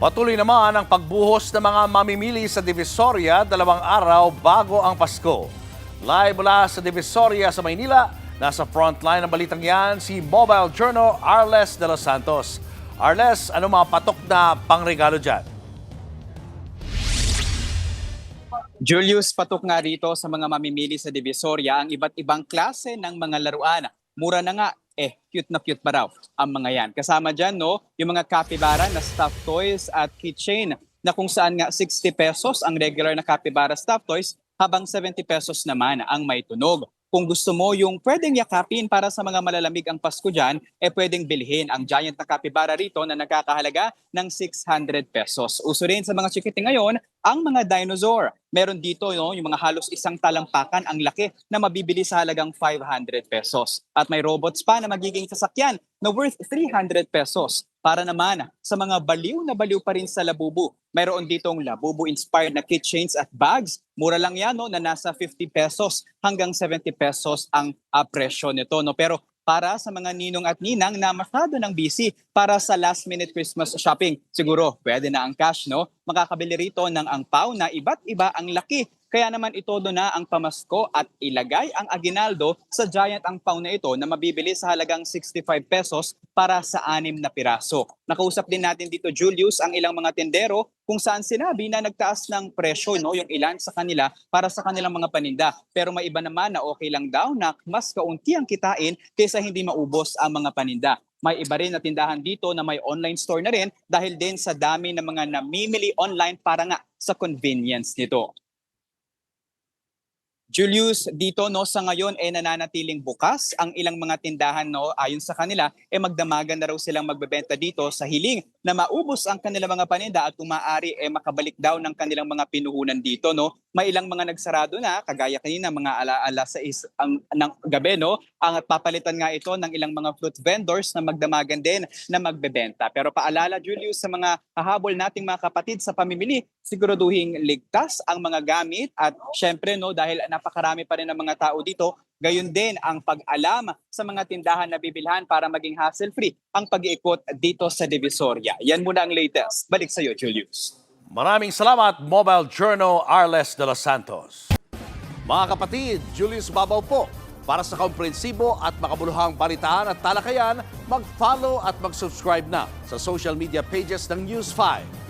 Patuloy naman ang pagbuhos ng mga mamimili sa Divisoria 2 araw bago ang Pasko. Live mula sa Divisoria sa Maynila, nasa frontline ng balitang yan si Mobile Journal Arles de los Santos. Arles, ano mga patok na pangregalo dyan? Julius, patok nga rito sa mga mamimili sa Divisoria ang iba't ibang klase ng mga laruan. Mura na nga, cute na cute pa raw ang mga yan. Kasama dyan, no, yung mga capybara na stuffed toys at keychain na kung saan nga 60 pesos ang regular na capybara stuffed toys habang 70 pesos naman ang may tunog. Kung gusto mo yung pwedeng yakapin para sa mga malalamig ang Pasko dyan, pwedeng bilhin ang giant na capybara rito na nagkakahalaga ng 600 pesos. Uso rin sa mga chikiting ngayon ang mga dinosaur. Meron dito yung mga halos isang talampakan ang laki na mabibili sa halagang 500 pesos. At may robots pa na magiging sasakyan na worth 300 pesos. Para naman sa mga baliw na baliw pa rin sa Labubu, mayroon ditong Labubu-inspired na keychains at bags. Mura lang yan, na nasa 50 pesos hanggang 70 pesos ang presyo nito. Pero para sa mga ninong at ninang na masyado ng busy para sa last-minute Christmas shopping, siguro pwede na ang cash, makakabili rito ng angpaw na iba't iba ang laki. Kaya naman itodo na ang pamasko at ilagay ang aginaldo sa giant angpaw na ito na mabibili sa halagang 65 pesos para sa 6 na piraso. Nakausap din natin dito, Julius, ang ilang mga tendero kung saan sinabi na nagtaas ng presyo yung ilan sa kanila para sa kanilang mga paninda. Pero may iba naman na okay lang daw na mas kaunti ang kitain kaysa hindi maubos ang mga paninda. May iba rin na tindahan dito na may online store na rin dahil din sa dami ng mga namimili online para nga sa convenience nito. Julius, dito sa ngayon nananatiling bukas ang ilang mga tindahan ayon sa kanila magdamagan na raw silang magbebenta dito sa hiling na maubos ang kanilang mga paninda at kung maaari makabalik daw ng kanilang mga pinuhunan dito. May ilang mga nagsarado na kagaya kanina mga alaala sa ng gabi ang papalitan nga ito ng ilang mga fruit vendors na magdamagan din na magbebenta. Pero paalala, Julius, sa mga hahabol nating mga kapatid sa pamimili, siguraduhin ligtas ang mga gamit at syempre dahil napakarami pa rin ng mga tao dito, gayon din ang pag-alam sa mga tindahan na bibilhan para maging hassle-free ang pag-iikot dito sa Divisoria. Yan muna ang latest. Balik sa iyo, Julius. Maraming salamat, Mobile Journal Arles de los Santos. Mga kapatid, Julius Babaw po. Para sa komprehensibo at makabuluhang balitaan at talakayan, mag-follow at mag-subscribe na sa social media pages ng News 5.